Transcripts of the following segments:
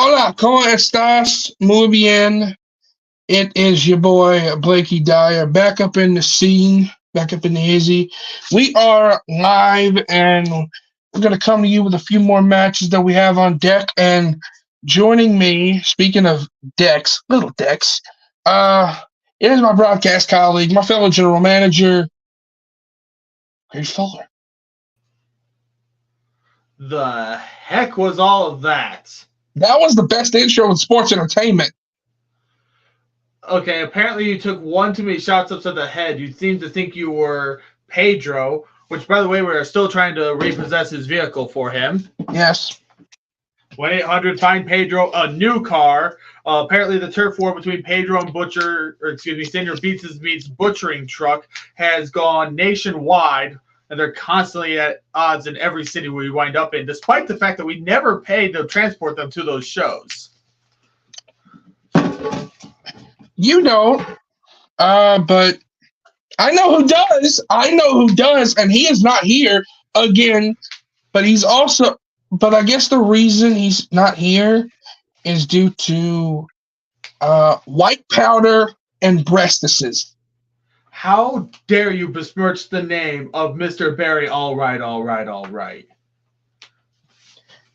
Hola, ¿cómo estás? Muy bien. It is your boy Blakey Dyer back up in the scene, back up in the hizzy. We are live and we're going to come to you with a few more matches that we have on deck. And joining me, speaking of decks, little decks, it is my broadcast colleague, my fellow general manager, Grace Fuller. The heck was all of that? That was the best intro in sports entertainment. Okay, apparently you took one too many shots up to the head. You seemed to think you were Pedro, which, by the way, we're still trying to repossess his vehicle for him. Yes. 1-800 find Pedro a new car. Apparently, the turf war between Pedro and Senor Beats' Meats butchering truck has gone nationwide, and they're constantly at odds in every city we wind up in, despite the fact that we never paid to transport them to those shows. You don't, but I know who does. And he is not here again. But he's also. But I guess the reason he's not here is due to white powder and breastises. How dare you besmirch the name of Mr. Barry? All right.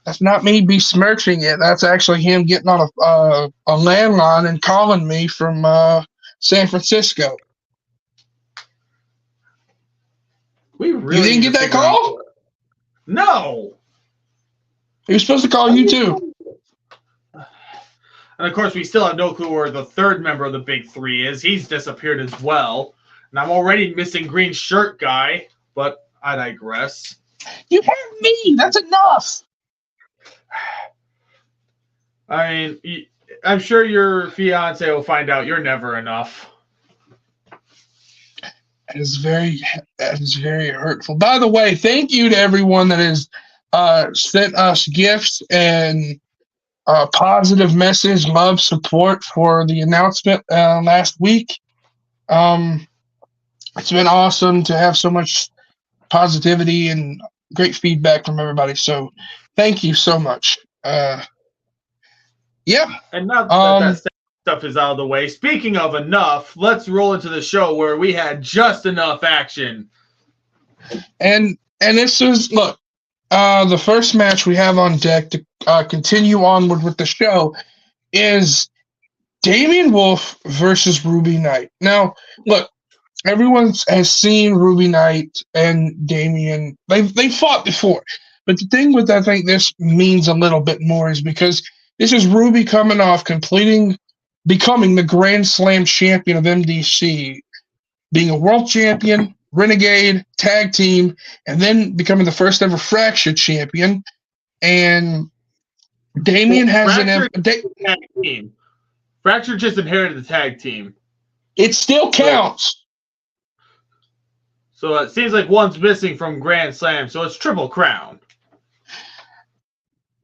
That's not me besmirching it. That's actually him getting on a landline and calling me from San Francisco. You didn't get that call? No. He was supposed to call you too. And of course, we still have no clue where the third member of the Big Three is. He's disappeared as well. And I'm already missing green shirt guy, but I digress. You heard me. That's enough. I mean, I'm sure your fiance will find out you're never enough. That is very hurtful. By the way, thank you to everyone that has sent us gifts and positive message, love, support for the announcement last week. It's been awesome to have so much positivity and great feedback from everybody. So thank you so much. Yeah. And now that stuff is out of the way, speaking of enough, let's roll into the show where we had just enough action. And this is, look, the first match we have on deck to continue onward with the show is Damian Wolf versus Ruby Knight. Now, look, everyone has seen Ruby Knight and Damian. They fought before. But the thing with I think this means a little bit more is because this is Ruby coming off becoming the Grand Slam champion of MDC, being a world champion, Renegade, tag team, and then becoming the first ever Fracture champion. And Damian has tag team. Fracture just inherited the tag team. It still counts. So it seems like one's missing from Grand Slam, so it's Triple Crown.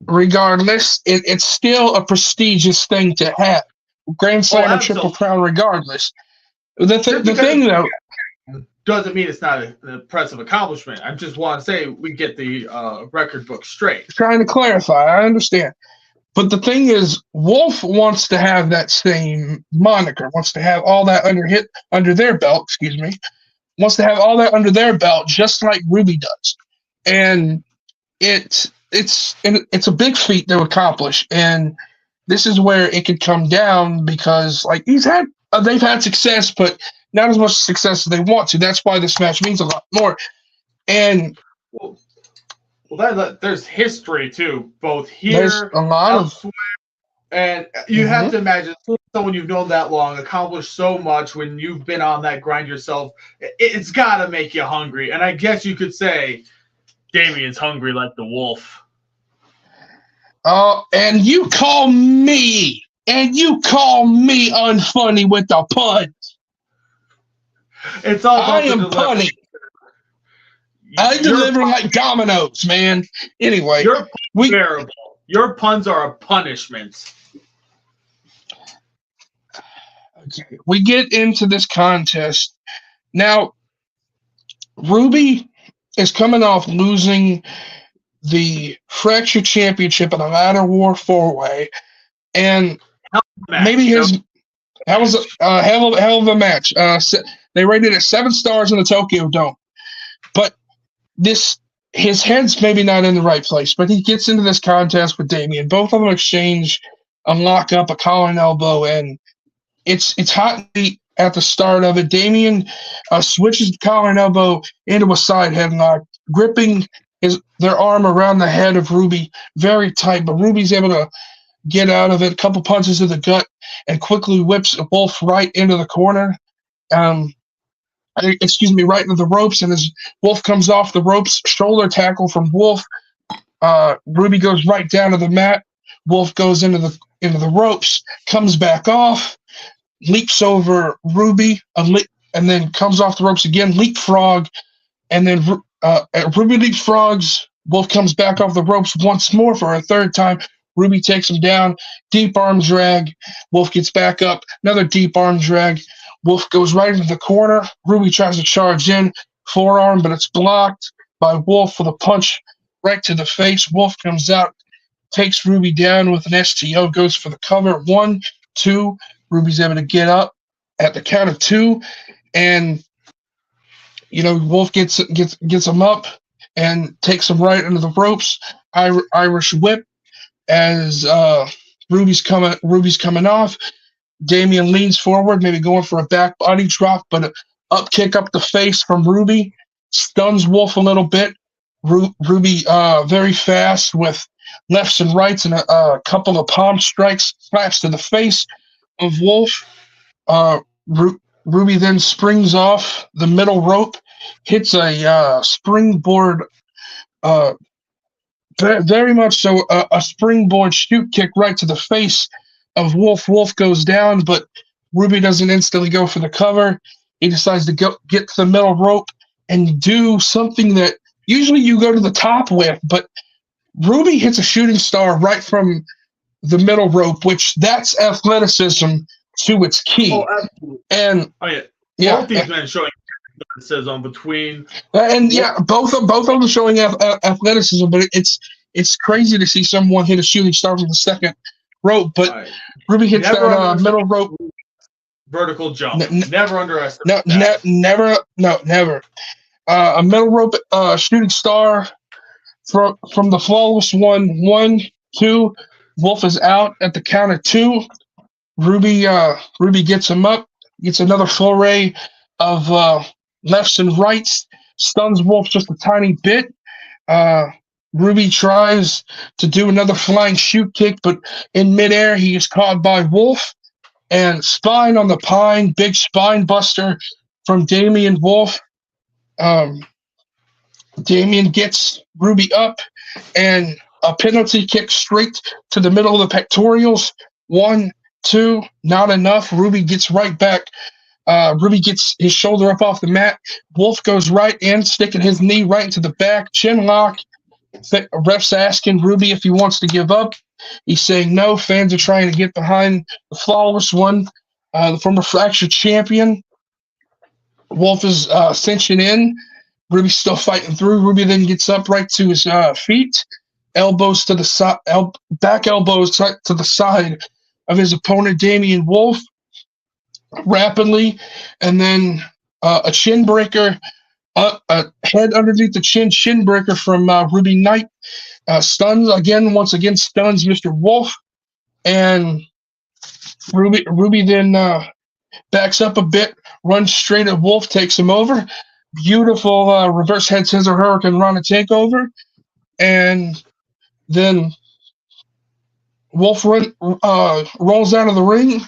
Regardless, it's still a prestigious thing to have. Grand Slam or Triple Crown, regardless. The thing, though, doesn't mean it's not an impressive accomplishment. I just want to say we get the record book straight. Trying to clarify, I understand. But the thing is, Wolf wants to have that same moniker, wants to have all that under their belt, wants to have all that under their belt just like Ruby does. And it's a big feat to accomplish. And this is where it could come down because like they've had success, but not as much success as they want to. That's why this match means a lot more. And there's history too, both here. There's a lot elsewhere, and you have to imagine someone you've known that long accomplished so much when you've been on that grind yourself. It's got to make you hungry, and I guess you could say Damian's hungry like the wolf. Oh, and you call me unfunny with the puns. It's all I am punny. I deliver like dominoes, man. Anyway, terrible. Your puns are a punishment. Okay, we get into this contest. Now, Ruby is coming off losing the Fracture Championship in a ladder war 4-way and Match, maybe that was a hell of a match. They rated it 7 stars in the Tokyo Dome, but his head's maybe not in the right place. But he gets into this contest with Damien. Both of them exchange a lock up, a collar and elbow, and it's hot and heat at the start of it. Damien switches the collar and elbow into a side headlock, gripping their arm around the head of Ruby very tight, but Ruby's able to get out of it, a couple punches to the gut, and quickly whips Wolf right into the corner. Right into the ropes, and as Wolf comes off the ropes, shoulder tackle from Wolf. Ruby goes right down to the mat. Wolf goes into the ropes, comes back off, leaps over Ruby, and then comes off the ropes again, leapfrog, and then Ruby leapfrogs. Wolf comes back off the ropes once more for a third time. Ruby takes him down, deep arm drag. Wolf gets back up, another deep arm drag. Wolf goes right into the corner. Ruby tries to charge in, forearm, but it's blocked by Wolf with a punch right to the face. Wolf comes out, takes Ruby down with an STO, goes for the cover. 1, 2. Ruby's able to get up at the count of 2, and Wolf gets him up and takes him right into the ropes. Irish whip as Ruby's coming off. Damien leans forward, maybe going for a back body drop, but an up kick up the face from Ruby stuns Wolf a little bit. Ruby very fast with lefts and rights and a couple of palm strikes, slaps to the face of Wolf. Ruby then springs off the middle rope, hits a springboard, very much so, a springboard shoot kick right to the face of Wolf. Wolf goes down, but Ruby doesn't instantly go for the cover. He decides to get to the middle rope and do something that usually you go to the top with, but Ruby hits a shooting star right from the middle rope, which that's athleticism to its key. Oh, absolutely. And both these men showing athleticism between, both of them showing athleticism, but it's crazy to see someone hit a shooting star from the second rope. But Ruby hits that middle rope vertical jump. Never underestimate. Never. A middle rope shooting star from the flawless 1, 2. Wolf is out at the count of 2. Ruby gets him up, gets another foray of lefts and rights, stuns Wolf just a tiny bit. Ruby tries to do another flying shoot kick, but in midair he is caught by Wolf, and spine on the pine, big spine buster from Damien Wolf. Damien gets Ruby up, and a penalty kick straight to the middle of the pectorals. 1, 2, not enough. Ruby gets right back. Ruby gets his shoulder up off the mat. Wolf goes right in, sticking his knee right into the back. Chin lock. Ref's asking Ruby if he wants to give up. He's saying no. Fans are trying to get behind the flawless one, the former fractured champion. Wolf is cinching in. Ruby's still fighting through. Ruby then gets up right to his feet, elbows to the side, back elbows to the side of his opponent, Damien Wolf, rapidly, and then a chin breaker, a head underneath the chin breaker from Ruby Knight. Once again stuns Mr. Wolf, and Ruby then backs up a bit, runs straight at Wolf, takes him over. Beautiful reverse head scissor hurricane Rana takeover, and then Wolf rolls out of the ring.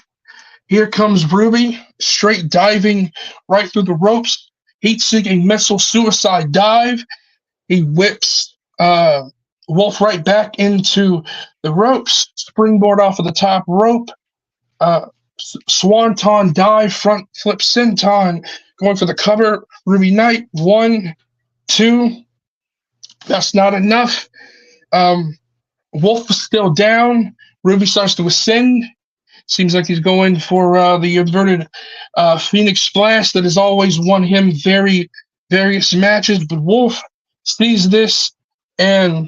Here comes Ruby, straight diving right through the ropes. Heat-seeking missile suicide dive. He whips Wolf right back into the ropes. Springboard off of the top rope. Swanton dive, front flip senton, going for the cover. Ruby Knight, 1, 2. That's not enough. Wolf is still down. Ruby starts to ascend. Seems like he's going for the inverted Phoenix Splash that has always won him various matches. But Wolf sees this and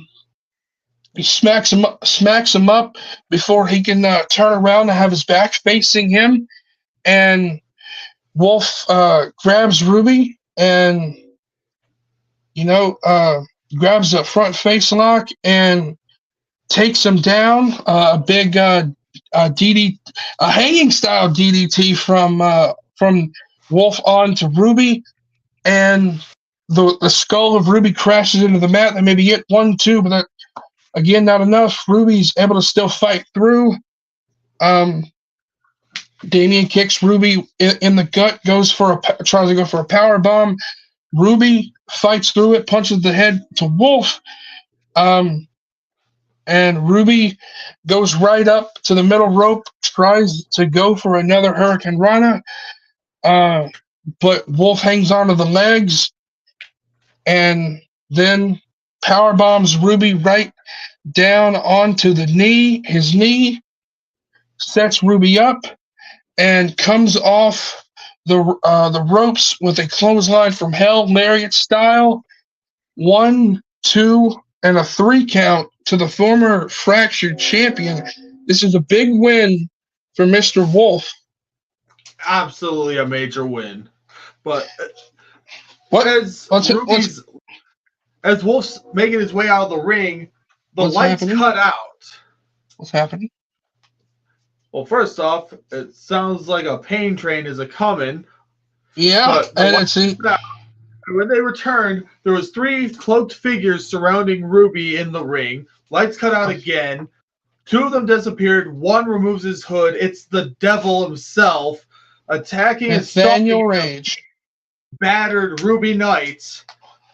He smacks him up before he can turn around and have his back facing him. And Wolf grabs Ruby and, grabs a front face lock and takes him down. A big DD, a hanging style DDT from Wolf onto Ruby, and the skull of Ruby crashes into the mat. They maybe get 1-2, but that, again, not enough. Ruby's able to still fight through. Damien kicks Ruby in the gut, tries to go for a power bomb. Ruby fights through it, punches the head to Wolf. And Ruby goes right up to the middle rope, tries to go for another Hurricane Rana. But Wolf hangs onto the legs and then power bombs Ruby right down onto the knee. His knee sets Ruby up and comes off the ropes with a clothesline from hell, lariat style. 1, 2, and a 3 count to the former fractured champion. This is a big win for Mr. Wolf. Absolutely a major win. But as Wolf's making his way out of the ring, the lights cut out. What's happening? Well, first off, it sounds like a pain train is a-coming. Yeah, and when they returned, there was 3 cloaked figures surrounding Ruby in the ring. Lights cut out again. 2 of them disappeared. 1 removes his hood. It's the devil himself attacking Nathaniel Rage. Battered Ruby Knights.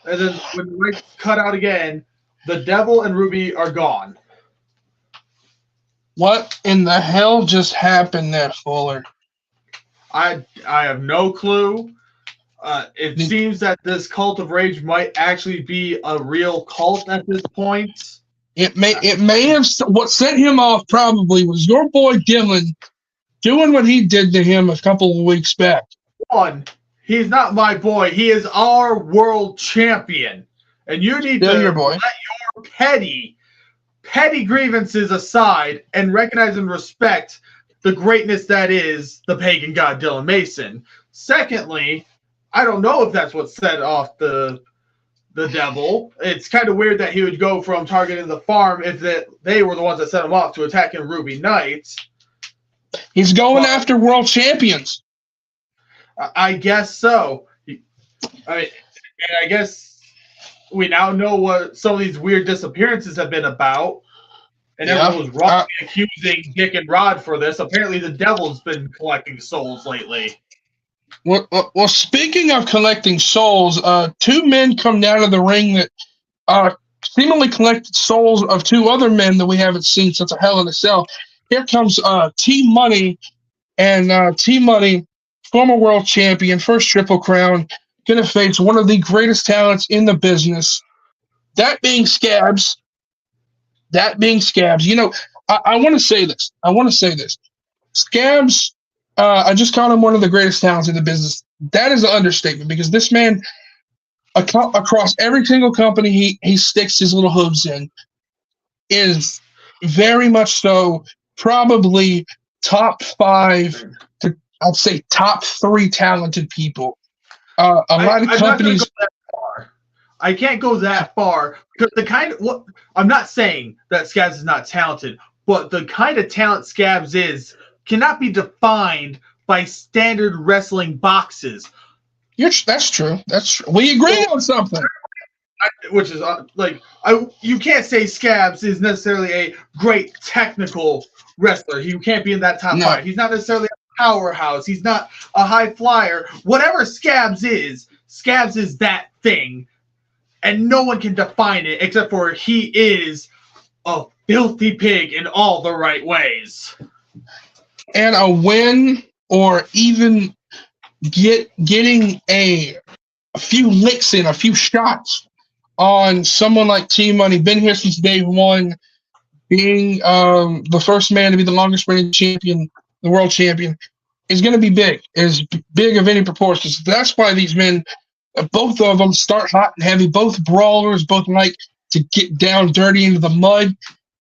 And then when the lights cut out again, the devil and Ruby are gone. What in the hell just happened there, Fuller? I have no clue. It seems that this cult of rage might actually be a real cult at this point. It may have. What set him off probably was your boy Dylan doing what he did to him a couple of weeks back. One, he's not my boy. He is our world champion, and you need to let your petty grievances aside and recognize and respect the greatness that is the pagan god Dylan Mason. Secondly, I don't know if that's what set off the devil. It's kind of weird that he would go from targeting the farm if they were the ones that set him off to attacking Ruby Knights. He's going after world champions. I guess so. I guess we now know what some of these weird disappearances have been about. And everyone was wrongly accusing Dick and Rod for this. Apparently the devil's been collecting souls lately. Well, speaking of collecting souls, 2 men come down of the ring that seemingly collected souls of 2 other men that we haven't seen since a Hell in a Cell. Here comes T-Money, and T-Money, former world champion, first Triple Crown, going to face one of the greatest talents in the business, that being Scabs. I want to say this. Scabs, I just called him one of the greatest talents in the business. That is an understatement because this man, across every single company he sticks his little hooves in, is very much so probably top 5 to, I'd say, top 3 talented people. A lot of companies. I can't go that far because I'm not saying that Scabs is not talented, but the kind of talent Scabs is cannot be defined by standard wrestling boxes. That's true. We agree on something. Which is you can't say Scabs is necessarily a great technical wrestler. He can't be in that top 5. He's not necessarily a powerhouse. He's not a high flyer. Whatever Scabs is that thing. And no one can define it except for he is a filthy pig in all the right ways. And a win or even getting a few licks in, a few shots on someone like T-Money, been here since day 1, being the first man to be the longest reigning champion, the world champion, is going to be big, is big of any proportions. That's why these men, both of them start hot and heavy, both brawlers, both like to get down dirty into the mud.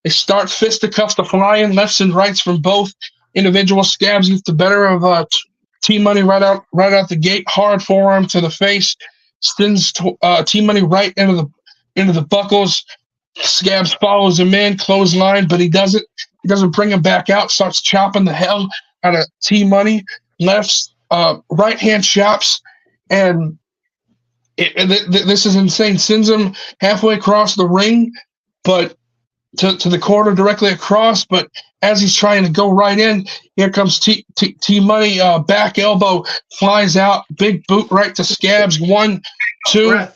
They start fisticuffs to flying, lefts and rights from both individual. Scabs gets the better of T-Money right out the gate. Hard forearm to the face, sends T-Money right into the buckles. Scabs follows him in, clothesline, but he doesn't bring him back out. Starts chopping the hell out of T-Money. Lefts, right hand chops, and this is insane. Sends him halfway across the ring, but to the corner directly across. But as he's trying to go right in, here comes T-Money. Back elbow flies out. Big boot right to Scabs. 1, 2.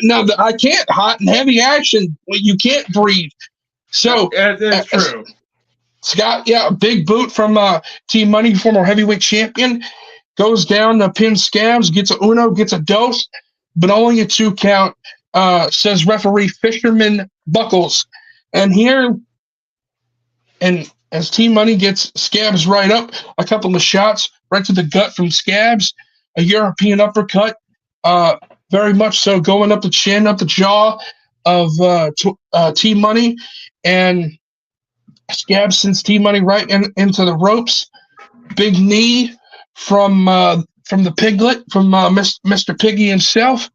No, I can't. Hot and heavy action. You can't breathe. So that's true. Scott, big boot from T-Money, former heavyweight champion. Goes down to pin Scabs, gets a uno, gets a dos, but only a 2 count, says referee Fisherman Buckles. And here, and as T-Money gets Scabs right up, a couple of shots right to the gut from Scabs, a European uppercut, very much so going up the chin, up the jaw of T-Money, and Scabs sends T-Money right into the ropes. Big knee from the Piglet, from Mr. Piggy himself,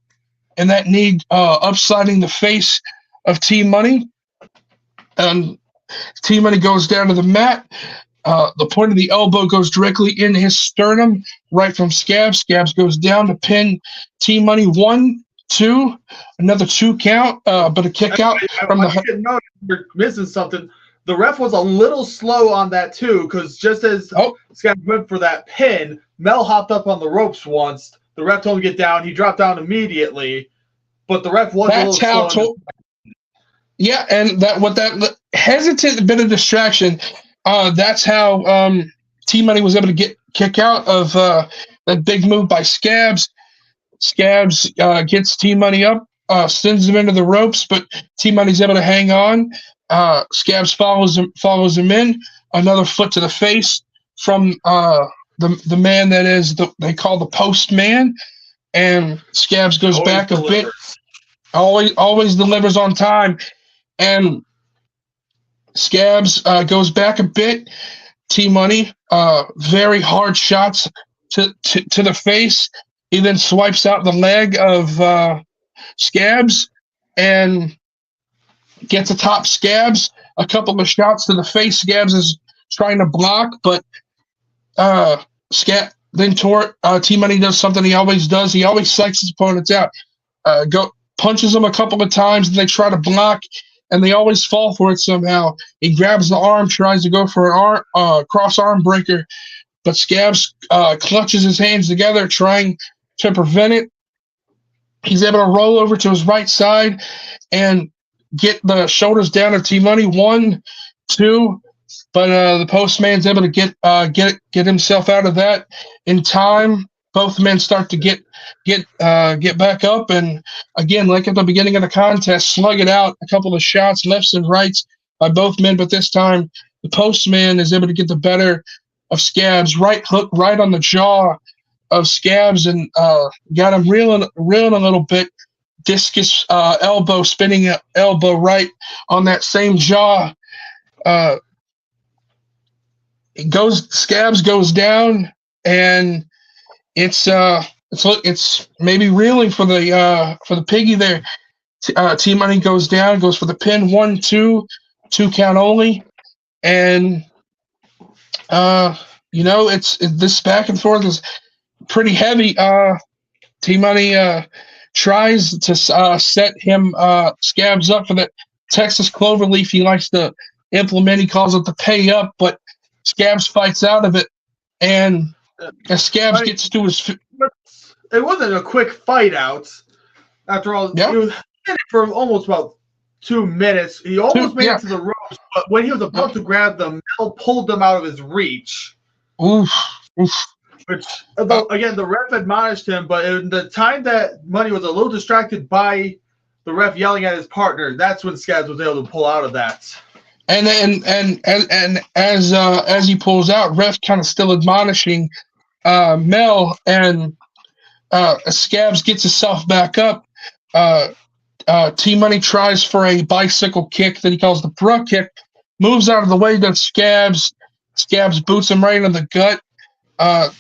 and that knee upsliding the face of T-Money. And T-Money goes down to the mat. The point of the elbow goes directly in his sternum, right from Scabs. Scabs goes down to pin T-Money. 1, 2, another 2 count, but a kick out from the. You're missing something. The ref was a little slow on that too, because just as Scabs went for that pin, Mel hopped up on the ropes once. The ref told him to get down. He dropped down immediately, but the ref was a little slow. Yeah, and that hesitant bit of distraction. That's how T-Money was able to kick out of that big move by Scabs. Scabs gets T-Money up, sends him into the ropes, but T-Money's able to hang on. Scabs follows him in. Another foot to the face from the man that is they call the Postman, and Scabs goes back a bit. Always delivers on time, and Scabs goes back a bit. T-Money, very hard shots to the face. He then swipes out the leg of Scabs and gets atop Scabs. A couple of shots to the face. Scabs is trying to block, but T-Money does something he always does. He always psychs his opponents out. Punches them a couple of times, and they try to block, and they always fall for it somehow. He grabs the arm, tries to go for an cross arm breaker, but Scabs clutches his hands together, trying to prevent it. He's able to roll over to his right side and get the shoulders down of T-Money. 1, 2, but the Postman's able to get himself out of that in time. Both men start to get back up, and again, like at the beginning of the contest, slug it out. A couple of shots, lefts and rights by both men, but this time the Postman is able to get the better of Scabs. Right hook right on the jaw of Scabs, and got him reeling a little bit. Discus elbow, spinning elbow right on that same jaw. Scabs goes down, and it's maybe reeling for the Piggy there. T-Money goes down, goes for the pin. 1, 2 count only, and this back and forth is pretty heavy. T-Money tries to set him Scabs up for the Texas Cloverleaf he likes to implement. He calls it the pay up, but Scabs fights out of it, and as Scabs gets to his it wasn't a quick fight out. After all, he was in it for almost about 2 minutes. He almost made it to the ropes, but when he was about to grab them, Mel pulled them out of his reach. Oof. Which, again, the ref admonished him, but in the time that Money was a little distracted by the ref yelling at his partner, that's when Scabs was able to pull out of that. And as he pulls out, ref kind of still admonishing Mel, and Scabs gets himself back up. T-Money tries for a bicycle kick that he calls the bra kick, moves out of the way, does Scabs. Scabs boots him right in the gut,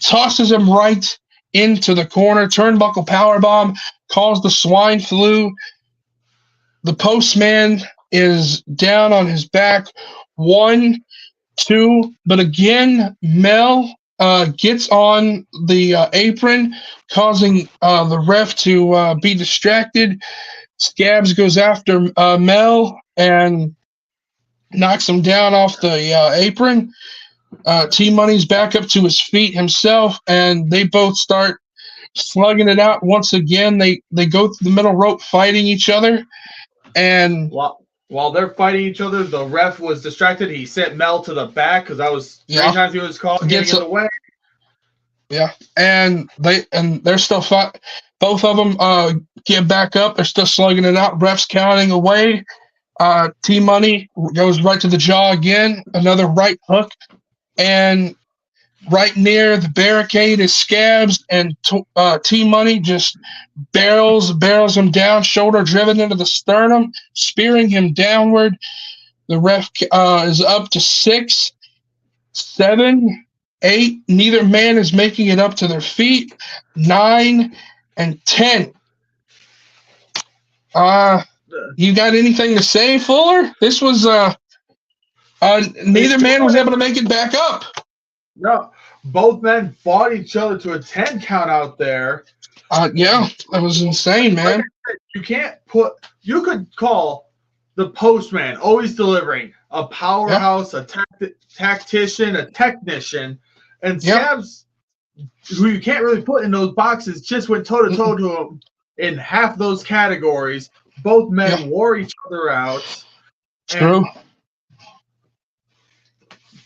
tosses him right into the corner, turnbuckle powerbomb, calls the swine flu. The postman is down on his back. 1, 2, but again, Mel gets on the apron, causing the ref to be distracted. Scabs goes after Mel and knocks him down off the apron. T-Money's back up to his feet himself, and they both start slugging it out. Once again, they go through the middle rope fighting each other. And while they're fighting each other, the ref was distracted. He sent Mel to the back because that was 3 times he was caught getting in the way. Yeah, and they're still fighting. Both of them get back up. They're still slugging it out. Ref's counting away. T-Money goes right to the jaw again. Another right hook. And right near the barricade is Scabs, and T-Money just barrels him down, shoulder driven into the sternum, spearing him downward. The ref is up to 6, 7, 8. Neither man is making it up to their feet. 9 and 10. You got anything to say, Fuller? This was neither man was able to make it back up. No, both men fought each other to a 10 count out there. Yeah, that was insane, man. You could call the postman, always delivering, a powerhouse, a tactician, a technician, and Scabs, who you can't really put in those boxes, just went toe-to-toe to him in half those categories. Both men wore each other out. True.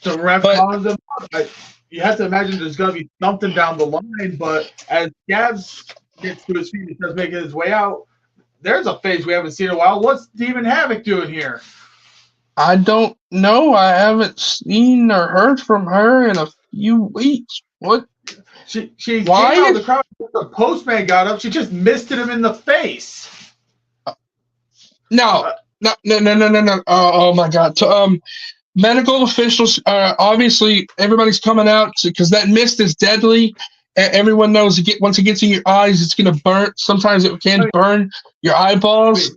The ref calls them up. You have to imagine there's going to be something down the line, but as Scabs gets to his feet and starts making his way out, there's a face we haven't seen in a while. What's Demon Havoc doing here? I don't know. I haven't seen or heard from her in a few weeks. What? She came out of the crowd. The postman got up. She just misted him in the face. No. Oh my God. Medical officials, obviously, everybody's coming out because that mist is deadly. Everyone knows once it gets in your eyes, it's going to burn. Sometimes it can burn your eyeballs.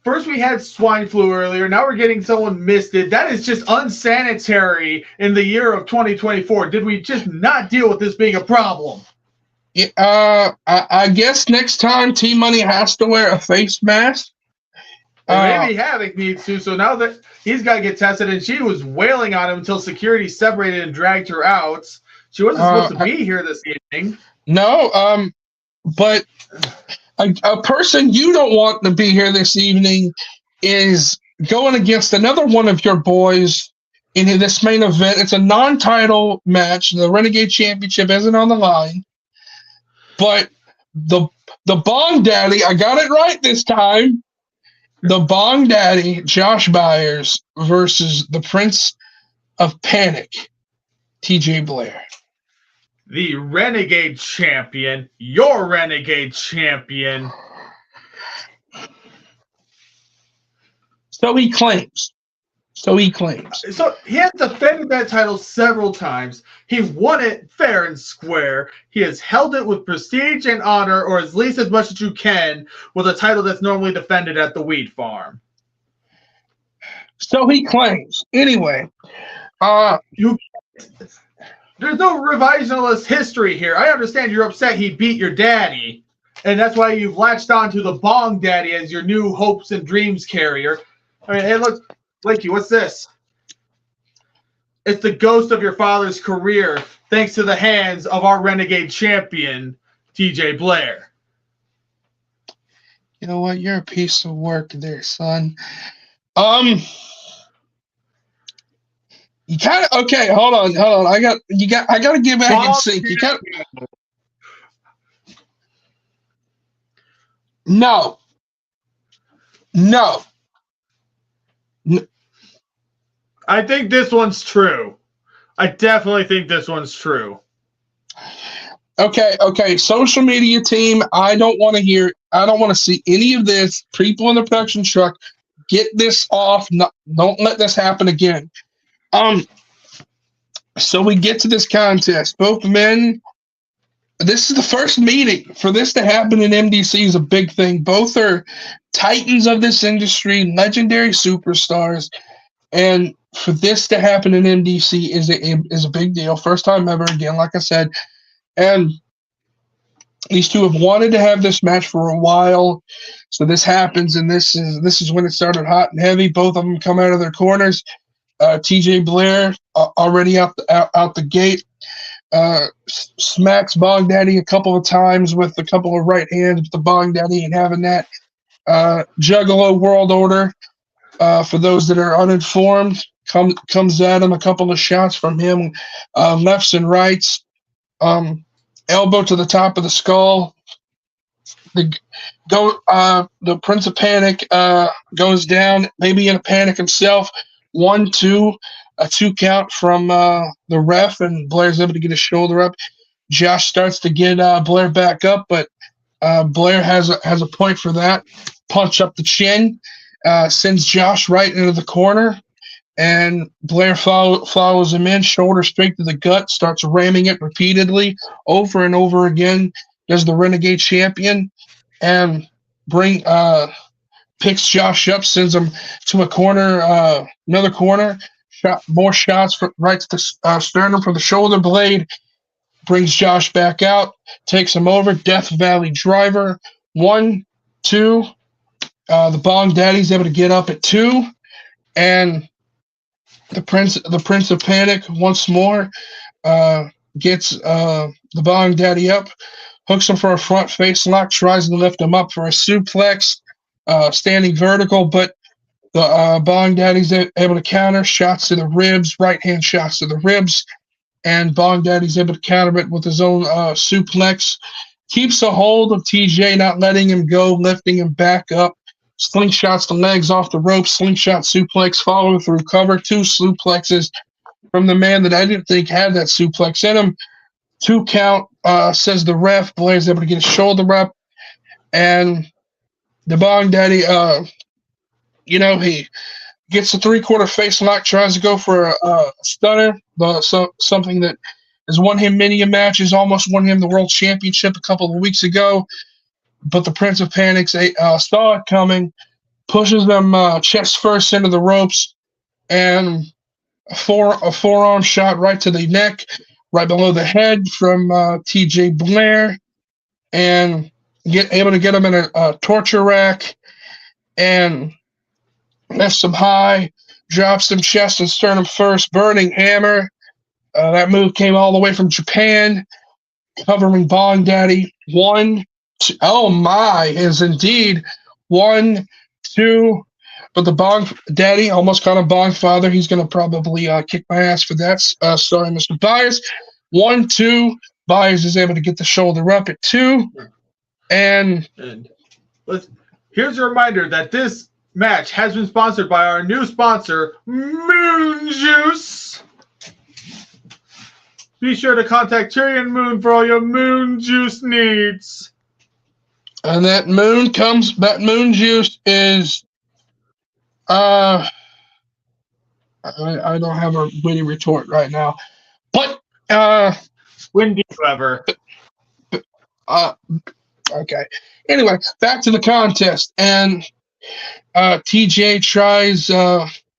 First, we had swine flu earlier. Now we're getting someone misted. That is just unsanitary in the year of 2024. Did we just not deal with this being a problem? Yeah, I guess next time T-Money has to wear a face mask. Maybe Havoc needs to. So now that he's got to get tested, and she was wailing on him until security separated and dragged her out. She wasn't supposed to be here this evening. No, but a person you don't want to be here this evening is going against another one of your boys in this main event. It's a non-title match. The Renegade Championship isn't on the line. But the Bong Daddy, I got it right this time. The Bong Daddy, Josh Byers, versus the Prince of Panic, TJ Blair. The Renegade Champion, your Renegade Champion. So he claims. So he has defended that title several times. He won it fair and square. He has held it with prestige and honor, or at least as much as you can, with a title that's normally defended at the Wheat Farm. So he claims. Anyway, there's no revisionist history here. I understand you're upset he beat your daddy, and that's why you've latched on to the Bong Daddy as your new hopes and dreams carrier. I mean, hey, look. Blakey, what's this? It's the ghost of your father's career, thanks to the hands of our Renegade Champion, TJ Blair. You know what? You're a piece of work there, son. You kind of okay. Hold on. I got to get back and sync. You got no. I think this one's true. I definitely think this one's true. Okay. Social media team, I don't want to see any of this. People in the production truck, get this off. No, don't let this happen again. So we get to this contest. Both men. This is the first meeting. For this to happen in MDC is a big thing. Both are titans of this industry, legendary superstars, and for this to happen in MDC is a big deal. First time ever. Again, like I said, and these two have wanted to have this match for a while. So this happens, and this is when it started hot and heavy. Both of them come out of their corners. TJ Blair already out the gate. Smacks Bong Daddy a couple of times with a couple of right hands, but the Bong Daddy ain't having that. Juggalo World Order, for those that are uninformed, comes at him, a couple of shots from him, lefts and rights, elbow to the top of the skull. The Prince of Panic goes down, maybe in a panic himself. 1-2. A 2 count from the ref, and Blair's able to get his shoulder up. Josh starts to get Blair back up, but Blair has a point for that. Punch up the chin, sends Josh right into the corner, and Blair follows him in, shoulder straight to the gut, starts ramming it repeatedly over and over again. Does the Renegade Champion, and picks Josh up, sends him to a corner, another corner. More shots right to the sternum for the shoulder blade. Brings Josh back out. Takes him over. Death Valley Driver. 1, 2. The Bong Daddy's able to get up at 2. And the Prince of Panic once more gets the Bong Daddy up. Hooks him for a front face lock. Tries to lift him up for a suplex. Standing vertical, but the Bong Daddy's able to counter shots to the ribs, right hand shots to the ribs, and Bong Daddy's able to counter it with his own suplex. Keeps a hold of TJ, not letting him go, lifting him back up. Slingshots the legs off the rope, slingshot suplex, follow through cover, 2 suplexes from the man that I didn't think had that suplex in him. 2 count, says the ref. Blair's able to get his shoulder up, and the Bong Daddy, he gets a 3/4 face lock, tries to go for a stunner, something that has won him many a matches, almost won him the World Championship a couple of weeks ago. But the Prince of Panic saw it coming, pushes them chest first into the ropes, and a forearm shot right to the neck, right below the head from TJ Blair, and able to get him in a torture rack, and lifts him high, drops him chest and sternum first, burning hammer. That move came all the way from Japan, covering Bong Daddy. 1, 2, oh my, is indeed 1, 2. But the Bong Daddy almost caught a Bong Father. He's going to probably kick my ass for that. Sorry, Mr. Byers. 1, 2. Byers is able to get the shoulder up at 2. And here's a reminder that this match has been sponsored by our new sponsor, Moon Juice. Be sure to contact Tyrion Moon for all your Moon Juice needs. And that Moon Juice is I don't have a witty retort right now. But when do you ever? Okay. Anyway, back to the contest, and TJ tries.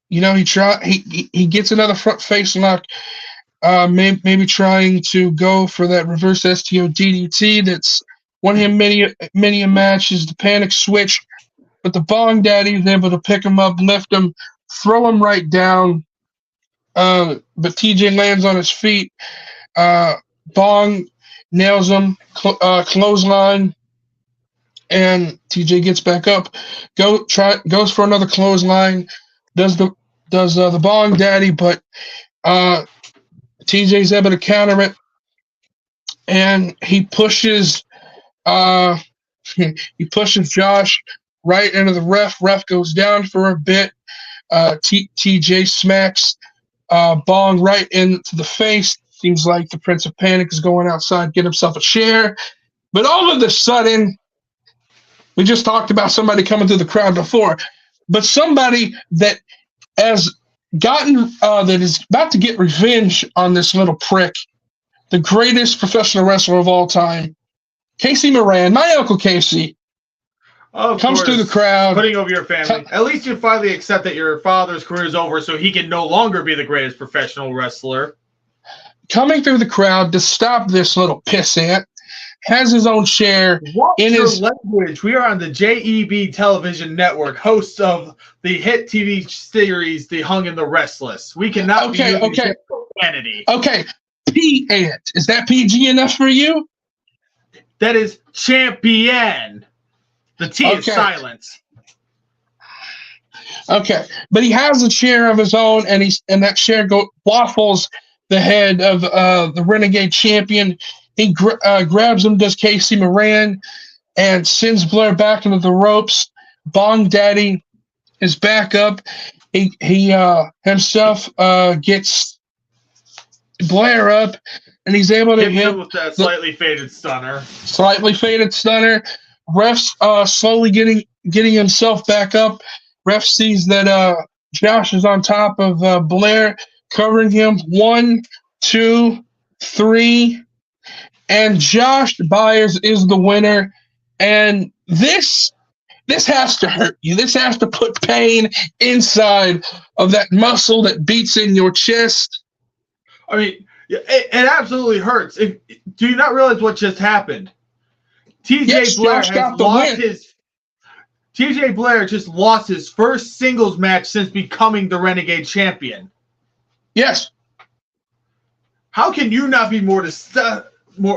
He gets another front face lock. Maybe trying to go for that reverse STO DDT that's won him many a match. Is the panic switch, but the Bong Daddy is able to pick him up, lift him, throw him right down. But TJ lands on his feet. Bong nails him, clothesline, and TJ gets back up. Goes for another clothesline. Does the Bong Daddy, but TJ's able to counter it, and he pushes Josh right into the ref. Ref goes down for a bit. TJ smacks Bong right into the face, Seems like the Prince of Panic is going outside, get himself a chair. But all of a sudden, we just talked about somebody coming through the crowd before, but somebody that has gotten that is about to get revenge on this little prick, the greatest professional wrestler of all time, Casey Moran, my Uncle Casey, comes through the crowd. Putting over your family. At least you finally accept that your father's career is over so he can no longer be the greatest professional wrestler. Coming through the crowd to stop this little pissant, has his own chair. What's your language? We are on the JEB television network, hosts of the hit TV series The Hung and the Restless. We cannot be using profanity. Okay, P-ant. Is that PG enough for you? That is champion. The T is silence. Okay, but he has a chair of his own, and that chair waffles the head of the Renegade Champion. He grabs him, does Casey Moran, and sends Blair back into the ropes. Bong Daddy is back up. He himself gets Blair up, and he's able to hit with that slightly faded stunner. Ref's slowly getting himself back up. Ref sees that Josh is on top of Blair, covering him. 1, 2, 3. And Josh Byers is the winner. And this has to hurt you. This has to put pain inside of that muscle that beats in your chest. I mean, it absolutely hurts. Do you not realize what just happened? TJ Blair just lost his first singles match since becoming the Renegade Champion. Yes. How can you not be more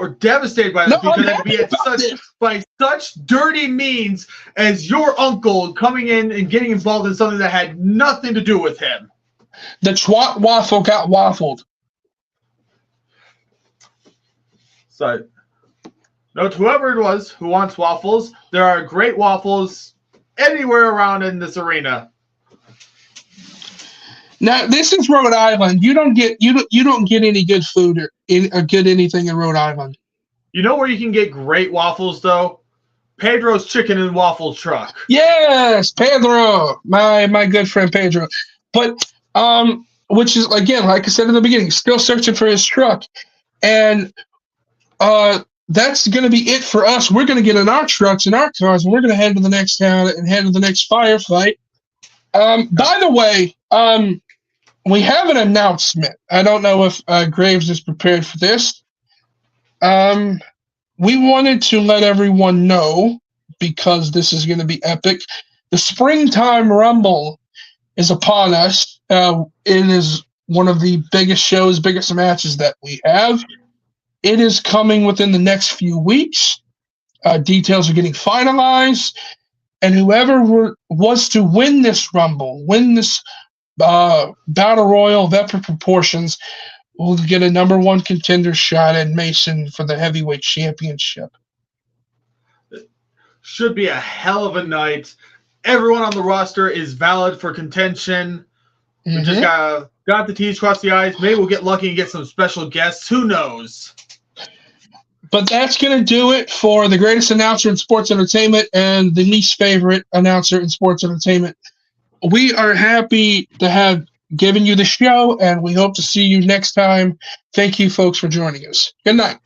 devastated by this? Because it'd be by such dirty means as your uncle coming in and getting involved in something that had nothing to do with him. The twat waffle got waffled. So, note whoever it was who wants waffles, there are great waffles anywhere around in this arena. Now, this is Rhode Island. You don't get any good food or good anything in Rhode Island. You know where you can get great waffles though? Pedro's Chicken and Waffle Truck. Yes, Pedro, my good friend Pedro. But which is, again, like I said in the beginning, still searching for his truck, and that's going to be it for us. We're going to get in our trucks and our cars, and we're going to head to the next town and head to the next firefight. By the way, we have an announcement. I don't know if Graves is prepared for this. We wanted to let everyone know, because this is going to be epic, the Springtime Rumble is upon us. It is one of the biggest shows, biggest matches that we have. It is coming within the next few weeks. Details are getting finalized. And whoever was to win this Rumble, win this Battle Royal of epic proportions, will get a number 1 contender shot at Mason for the heavyweight championship. Should be a hell of a night. Everyone on the roster is valid for contention. We just got the T's crossed the I's. Maybe we'll get lucky and get some special guests. Who knows? But that's going to do it for the greatest announcer in sports entertainment and the least favorite announcer in sports entertainment. We are happy to have given you the show, and we hope to see you next time. Thank you, folks, for joining us. Good night.